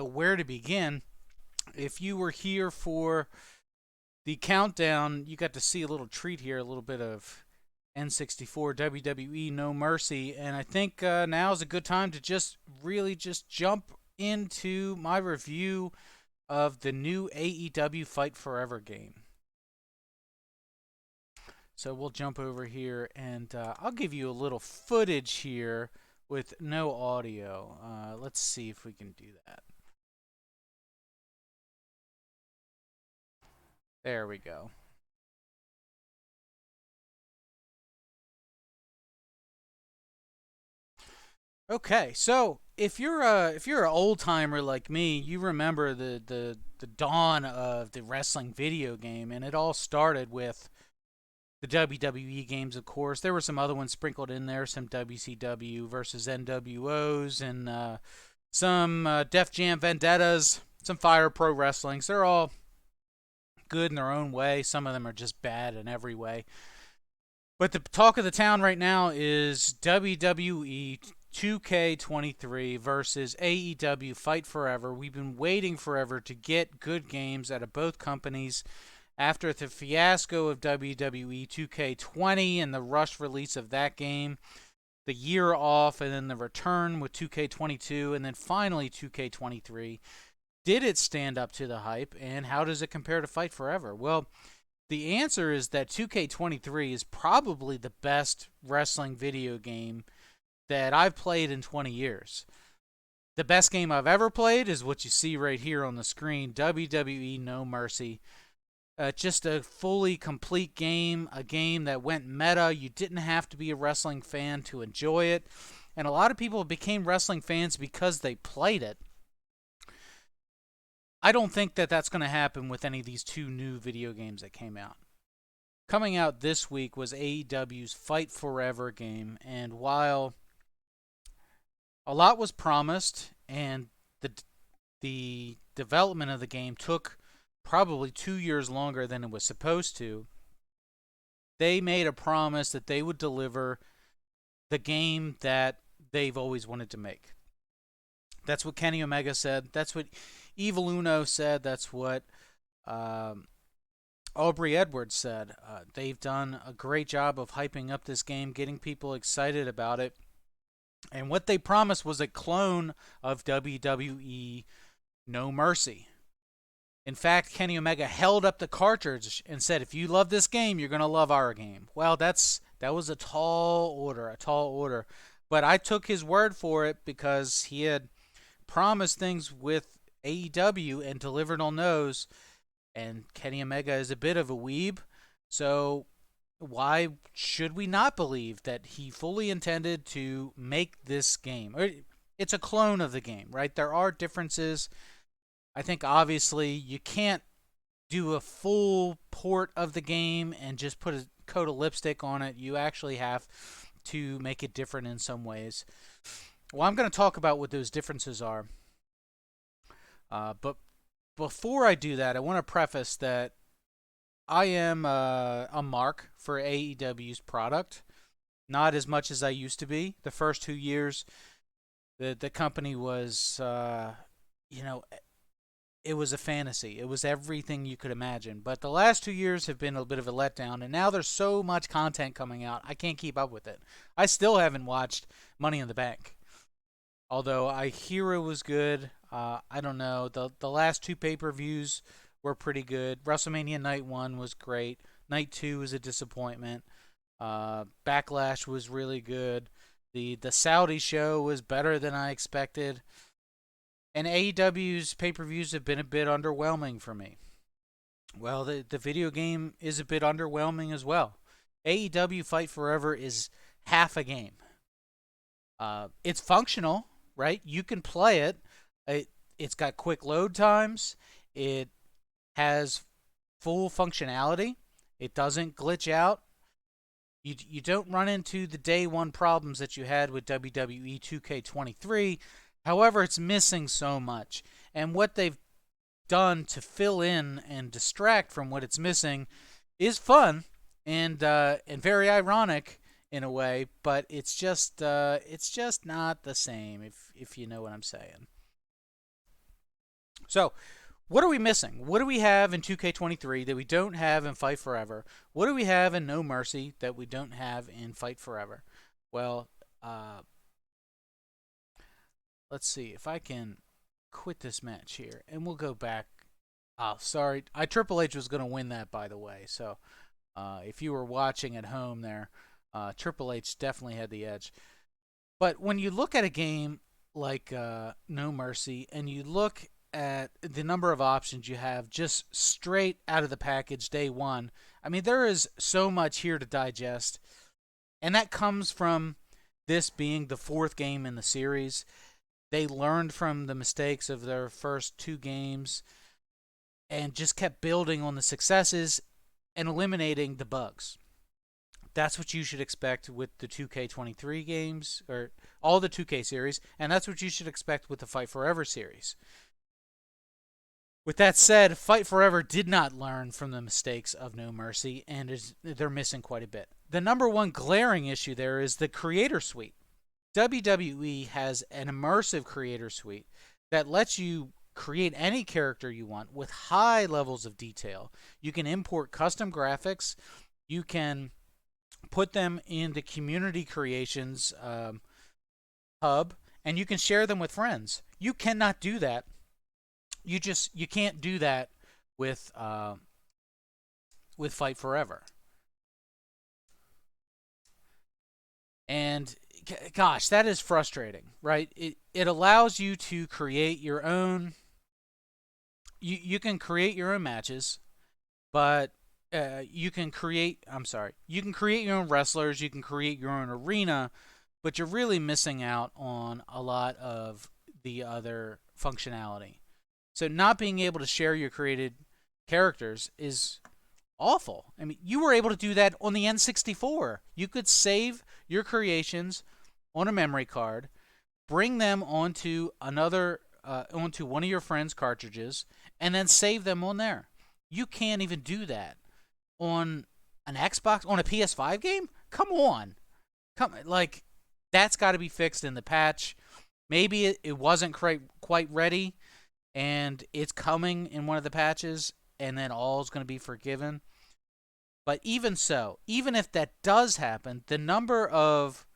know where to begin. If you were here for the countdown, you got to see a little treat here, a little bit of N64 WWE No Mercy, and I think now is a good time to just jump into my review of the new AEW Fight Forever game. So we'll jump over here and I'll give you a little footage here with no audio. Let's see if we can do that. There we go. Okay, so if you're an old timer like me, you remember the dawn of the wrestling video game, and it all started with the WWE games. Of course, there were some other ones sprinkled in there, some WCW versus NWOs, and some Def Jam Vendettas, some Fire Pro Wrestlings. They're all good in their own way. Some of them are just bad in every way. But the talk of the town right now is WWE 2K23 versus AEW Fight Forever. We've been waiting forever to get good games out of both companies after the fiasco of WWE 2K20 and the rush release of that game, the year off, and then the return with 2K22, and then finally 2K23. Did it stand up to the hype, and how does it compare to Fight Forever? Well, the answer is that 2K23 is probably the best wrestling video game that I've played in 20 years. The best game I've ever played is what you see right here on the screen, WWE No Mercy. Just a fully complete game, a game that went meta. You didn't have to be a wrestling fan to enjoy it. And a lot of people became wrestling fans because they played it. I don't think that that's going to happen with any of these two new video games that came out. Coming out this week was AEW's Fight Forever game, and while a lot was promised and the development of the game took probably 2 years longer than it was supposed to, they made a promise that they would deliver the game that they've always wanted to make. That's what Kenny Omega said. That's what Evil Uno said. That's what Aubrey Edwards said. They've done a great job of hyping up this game, getting people excited about it. And what they promised was a clone of WWE No Mercy. In fact, Kenny Omega held up the cartridge and said, "If you love this game, you're going to love our game." Well, that was a tall order. But I took his word for it because he had promised things with AEW and delivered on those. And Kenny Omega is a bit of a weeb, so why should we not believe that he fully intended to make this game? It's a clone of the game, right? There are differences. I think obviously you can't do a full port of the game and just put a coat of lipstick on it. You actually have to make it different in some ways. Well, I'm going to talk about what those differences are. But before I do that, I want to preface that I am a mark for AEW's product. Not as much as I used to be. The first 2 years, the company was, it was a fantasy. It was everything you could imagine. But the last 2 years have been a bit of a letdown, and now there's so much content coming out, I can't keep up with it. I still haven't watched Money in the Bank. Although I hear it was good. I don't know. The last two pay-per-views were pretty good. WrestleMania Night 1 was great. Night 2 was a disappointment. Backlash was really good. The Saudi show was better than I expected. And AEW's pay-per-views have been a bit underwhelming for me. Well, the video game is a bit underwhelming as well. AEW Fight Forever is half a game. It's functional, right? You can play it. It's got quick load times. It has full functionality. It doesn't glitch out. You don't run into the day one problems that you had with WWE 2K23. However, it's missing so much. And what they've done to fill in and distract from what it's missing is fun and very ironic in a way, but it's just not the same if you know what I'm saying. So, what are we missing? What do we have in 2K23 that we don't have in Fight Forever? What do we have in No Mercy that we don't have in Fight Forever? Well, let's see if I can quit this match here, and we'll go back. Oh, sorry, Triple H was going to win that, by the way. So, if you were watching at home there, Triple H definitely had the edge. But when you look at a game like No Mercy, and you look at the number of options you have just straight out of the package day one, I mean, there is so much here to digest. And that comes from this being the fourth game in the series. They learned from the mistakes of their first two games and just kept building on the successes and eliminating the bugs. That's what you should expect with the 2K23 games, or all the 2K series, and that's what you should expect with the Fight Forever series. With that said, Fight Forever did not learn from the mistakes of No Mercy, and they're missing quite a bit. The number one glaring issue there is the Creator Suite. WWE has an immersive Creator Suite that lets you create any character you want with high levels of detail. You can import custom graphics. You can put them in the community creations hub, and you can share them with friends. You cannot do that. You can't do that with Fight Forever. And gosh, that is frustrating, right? It allows you to create your own. You can create your own matches, but you can create. I'm sorry. You can create your own wrestlers. You can create your own arena, but you're really missing out on a lot of the other functionality. So not being able to share your created characters is awful. I mean, you were able to do that on the N64. You could save your creations on a memory card, bring them onto onto one of your friends' cartridges, and then save them on there. You can't even do that on an Xbox, on a PS5 game. Come on, that's got to be fixed in the patch. Maybe it wasn't quite ready, and it's coming in one of the patches, and then all is going to be forgiven. But even so, even if that does happen, the number of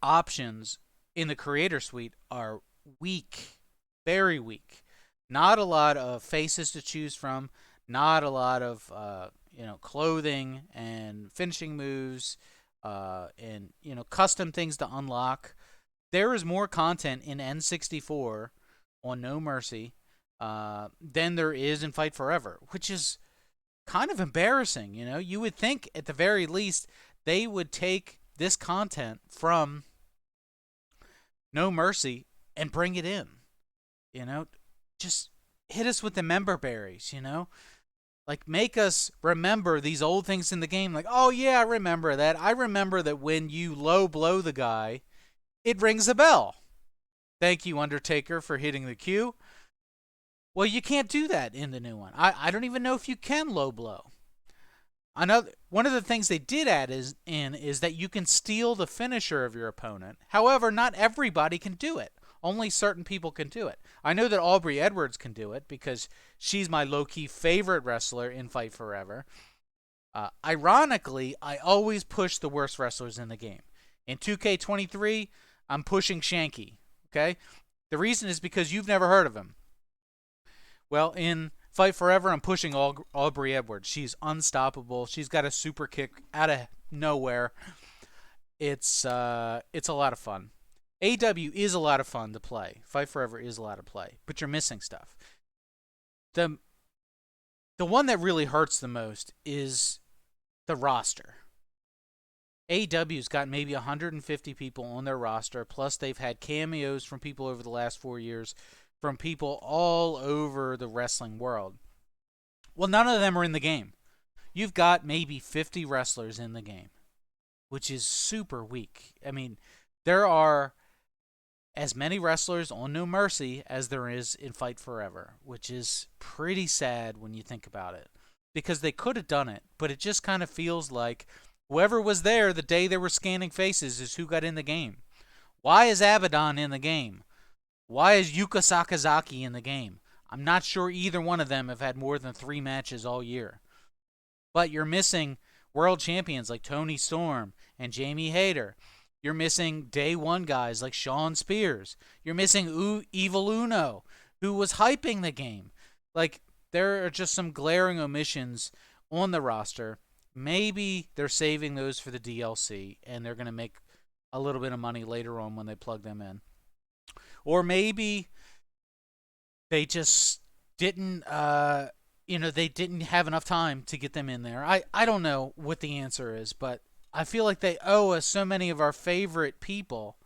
options in the Creator Suite are weak, very weak. Not a lot of faces to choose from, not a lot of clothing and finishing moves, and custom things to unlock. There is more content in N64 on No Mercy than there is in Fight Forever, which is kind of embarrassing. You would think at the very least they would take this content from No Mercy and bring it in. Just hit us with the member berries. Like, make us remember these old things in the game. Like, oh yeah, I remember that. I remember that when you low blow the guy, it rings a bell. Thank you, Undertaker, for hitting the cue. Well, you can't do that in the new one. I don't even know if you can low blow. One of the things they did add is that you can steal the finisher of your opponent. However, not everybody can do it. Only certain people can do it. I know that Aubrey Edwards can do it because she's my low-key favorite wrestler in Fight Forever. Ironically, I always push the worst wrestlers in the game. In 2K23, I'm pushing Shanky. Okay? The reason is because you've never heard of him. Well, in Fight Forever, I'm pushing Aubrey Edwards. She's unstoppable. She's got a super kick out of nowhere. It's a lot of fun. AEW is a lot of fun to play. Fight Forever is a lot of play, but you're missing stuff. The one that really hurts the most is the roster. AEW's got maybe 150 people on their roster, plus they've had cameos from people over the last 4 years, from people all over the wrestling world. Well, none of them are in the game. You've got maybe 50 wrestlers in the game, which is super weak. I mean, there are as many wrestlers on No Mercy as there is in Fight Forever, which is pretty sad when you think about it. Because they could have done it, but it just kind of feels like whoever was there the day they were scanning faces is who got in the game. Why is Abaddon in the game? Why is Yuka Sakazaki in the game? I'm not sure either one of them have had more than 3 matches all year. But you're missing world champions like Tony Storm and Jamie Hayter. You're missing day one guys like Sean Spears. You're missing Evil Uno, who was hyping the game. Like, there are just some glaring omissions on the roster. Maybe they're saving those for the DLC and they're going to make a little bit of money later on when they plug them in. Or maybe they just didn't they didn't have enough time to get them in there. I don't know what the answer is, but I feel like they owe us so many of our favorite people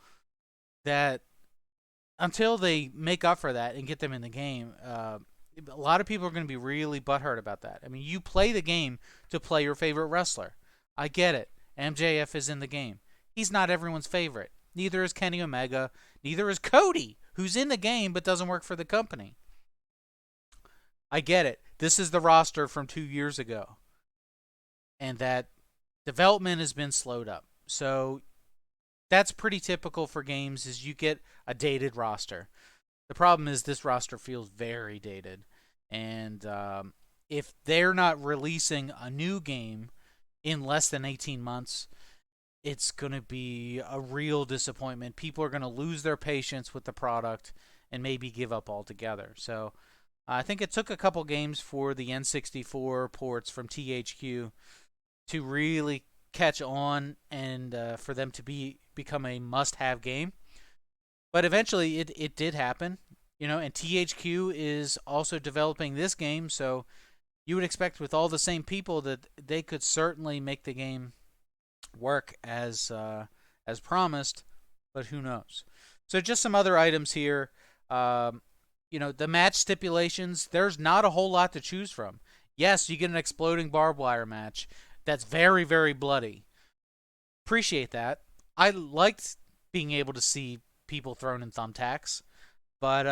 that until they make up for that and get them in the game, a lot of people are going to be really butthurt about that. I mean, you play the game to play your favorite wrestler. I get it. MJF is in the game. He's not everyone's favorite. Neither is Kenny Omega. Neither is Cody, who's in the game but doesn't work for the company. I get it. This is the roster from 2 years ago. And that development has been slowed up. So that's pretty typical for games is you get a dated roster. The problem is this roster feels very dated. And if they're not releasing a new game in less than 18 months, it's going to be a real disappointment. People are going to lose their patience with the product and maybe give up altogether. So I think it took a couple games for the N64 ports from THQ to really catch on and for them to become a must-have game. But eventually it did happen, and THQ is also developing this game, so you would expect with all the same people that they could certainly make the game work as promised, but who knows? So just some other items here. The match stipulations, there's not a whole lot to choose from. Yes, you get an exploding barbed wire match that's very, very bloody. Appreciate that. I liked being able to see people thrown in thumbtacks, but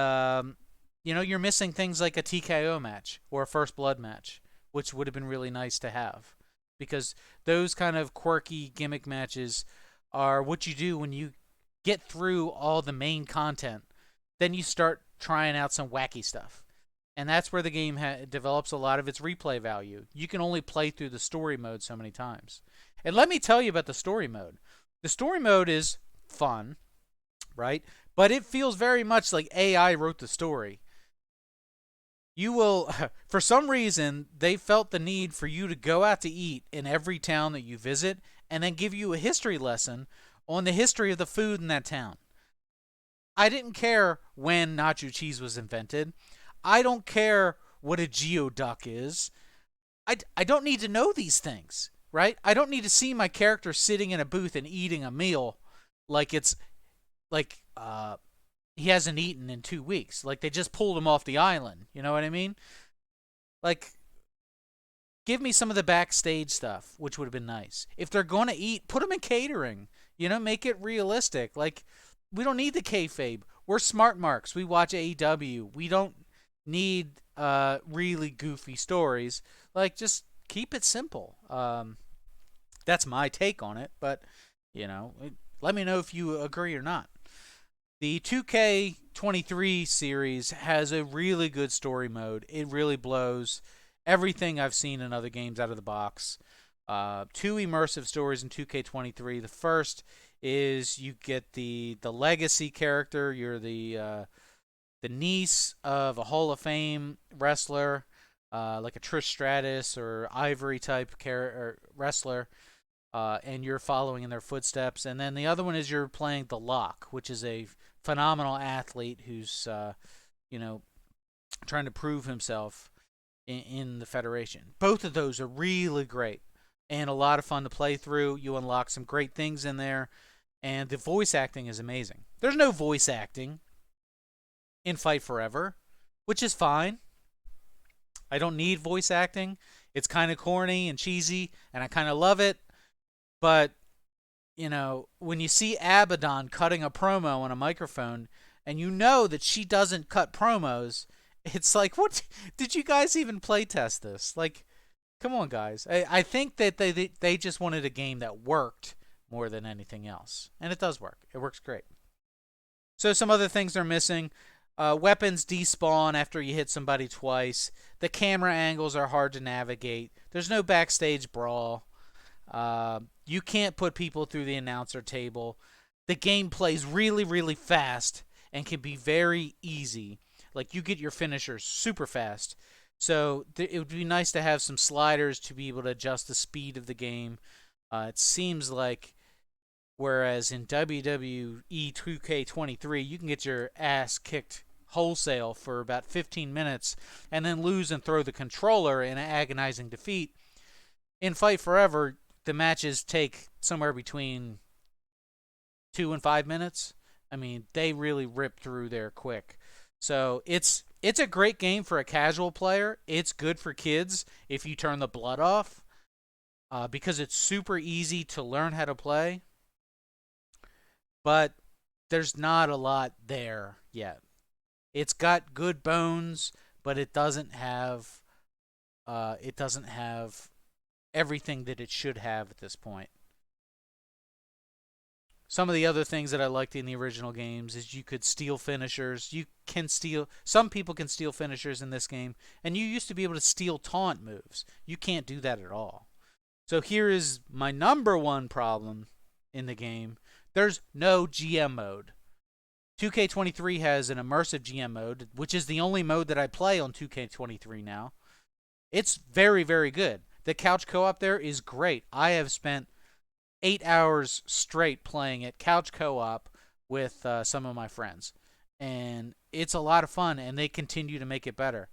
you're missing things like a TKO match or a first blood match, which would have been really nice to have, because those kind of quirky gimmick matches are what you do when you get through all the main content. Then you start trying out some wacky stuff. And that's where the game develops a lot of its replay value. You can only play through the story mode so many times. And let me tell you about the story mode. The story mode is fun, right? But it feels very much like AI wrote the story. You will, for some reason, they felt the need for you to go out to eat in every town that you visit and then give you a history lesson on the history of the food in that town. I didn't care when nacho cheese was invented. I don't care what a geoduck is. I don't need to know these things, right? I don't need to see my character sitting in a booth and eating a meal like it's like he hasn't eaten in 2 weeks. Like they just pulled him off the island. You know what I mean? Like, give me some of the backstage stuff, which would have been nice. If they're going to eat, put them in catering. Make it realistic. Like, we don't need the kayfabe. We're smart marks. We watch AEW. We don't need really goofy stories. Like, just keep it simple. That's my take on it. But, let me know if you agree or not. The 2K23 series has a really good story mode. It really blows everything I've seen in other games out of the box. Two immersive stories in 2K23. The first is you get the legacy character. You're the niece of a Hall of Fame wrestler, like a Trish Stratus or Ivory type wrestler, and you're following in their footsteps. And then the other one is you're playing the Lock, which is a phenomenal athlete who's trying to prove himself in the Federation. Both of those are really great and a lot of fun to play through. You unlock some great things in there, and the voice acting is amazing. There's no voice acting in Fight Forever, which is fine. I don't need voice acting. It's kind of corny and cheesy, and I kind of love it. But, when you see Abaddon cutting a promo on a microphone, and you know that she doesn't cut promos, it's like, what? Did you guys even play test this? Like, come on, guys. I think that they just wanted a game that worked more than anything else. And it does work. It works great. So some other things they're missing. Weapons despawn after you hit somebody twice. The camera angles are hard to navigate. There's no backstage brawl. You can't put people through the announcer table. The game plays really, really fast and can be very easy. Like you get your finishers super fast. So it would be nice to have some sliders to be able to adjust the speed of the game. It seems like whereas in WWE 2K23 you can get your ass kicked wholesale for about 15 minutes and then lose and throw the controller in an agonizing defeat. In Fight Forever, the matches take somewhere between 2 and 5 minutes. I mean, they really rip through there quick. So it's a great game for a casual player. It's good for kids if you turn the blood off, because it's super easy to learn how to play. But there's not a lot there yet. It's got good bones, but it doesn't have everything that it should have at this point. Some of the other things that I liked in the original games is you could steal finishers. Some people can steal finishers in this game, and you used to be able to steal taunt moves. You can't do that at all. So here is my number one problem in the game. There's no GM mode. 2K23 has an immersive GM mode, which is the only mode that I play on 2K23 now. It's very, very good. The couch co-op there is great. I have spent 8 hours straight playing it couch co-op with some of my friends, and it's a lot of fun. And they continue to make it better.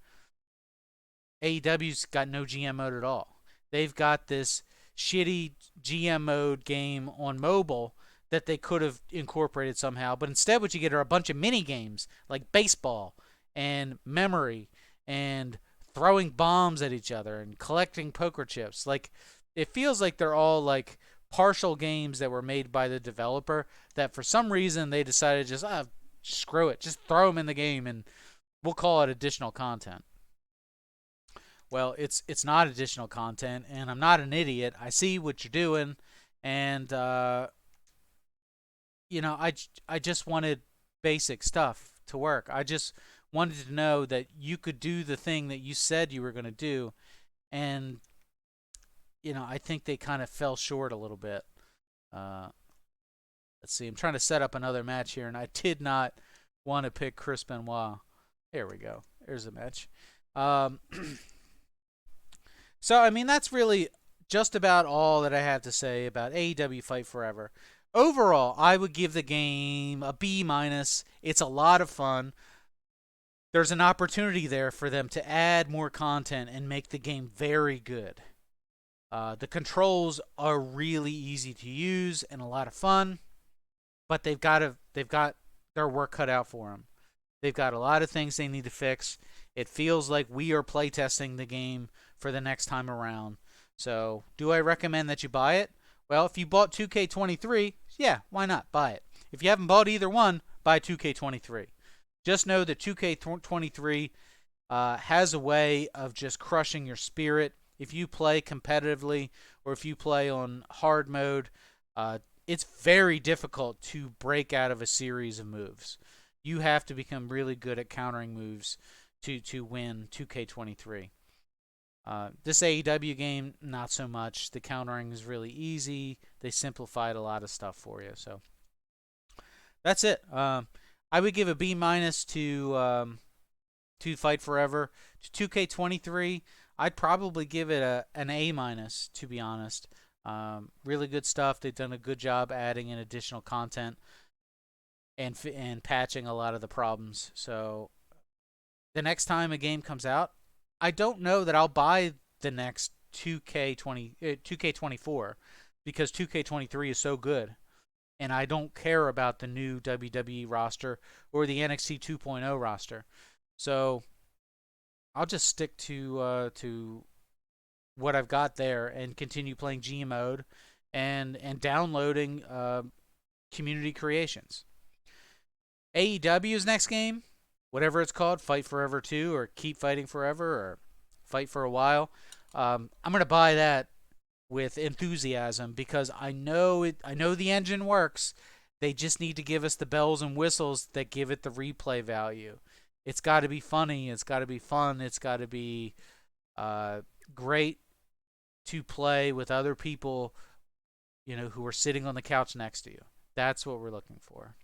AEW's got no GM mode at all. They've got this shitty GM mode game on mobile that they could have incorporated somehow, but instead what you get are a bunch of mini games like baseball and memory and throwing bombs at each other and collecting poker chips. Like it feels like they're all like partial games that were made by the developer that for some reason they decided just screw it, just throw them in the game and we'll call it additional content. Well, it's not additional content, and I'm not an idiot. I see what you're doing, and I just wanted basic stuff to work. I just wanted to know that you could do the thing that you said you were going to do, and I think they kind of fell short a little bit. Uh, let's see. I'm trying to set up another match here, and I did not want to pick Chris Benoit. There we go. There's a match. Um, so, I mean, that's really just about all that I have to say about AEW Fight Forever. Overall, I would give the game a B minus. It's a lot of fun. There's an opportunity there for them to add more content and make the game very good. The controls are really easy to use and a lot of fun, but they've got their work cut out for them. They've got a lot of things they need to fix. It feels like we are playtesting the game for the next time around. So, do I recommend that you buy it? Well, if you bought 2K23, yeah, why not buy it? If you haven't bought either one, buy 2K23. Just know that 2K23 has a way of just crushing your spirit. If you play competitively or if you play on hard mode, it's very difficult to break out of a series of moves. You have to become really good at countering moves to win 2K23. This AEW game, not so much. The countering is really easy. They simplified a lot of stuff for you. So that's it. I would give a B minus to Fight Forever. To 2K23, I'd probably give it an A minus, to be honest. Really good stuff. They've done a good job adding in additional content and patching a lot of the problems. So the next time a game comes out, I don't know that I'll buy the next 2K24 because 2K23 is so good, and I don't care about the new WWE roster or the NXT 2.0 roster. So I'll just stick to what I've got there and continue playing G mode and downloading community creations. AEW's next game, whatever it's called, Fight Forever 2 or Keep Fighting Forever or Fight for a While, I'm going to buy that with enthusiasm because I know the engine works They just need to give us the bells and whistles that give it the replay value. It's got to be funny. It's got to be fun. It's got to be uh, great to play with other people, who are sitting on the couch next to you. That's what we're looking for.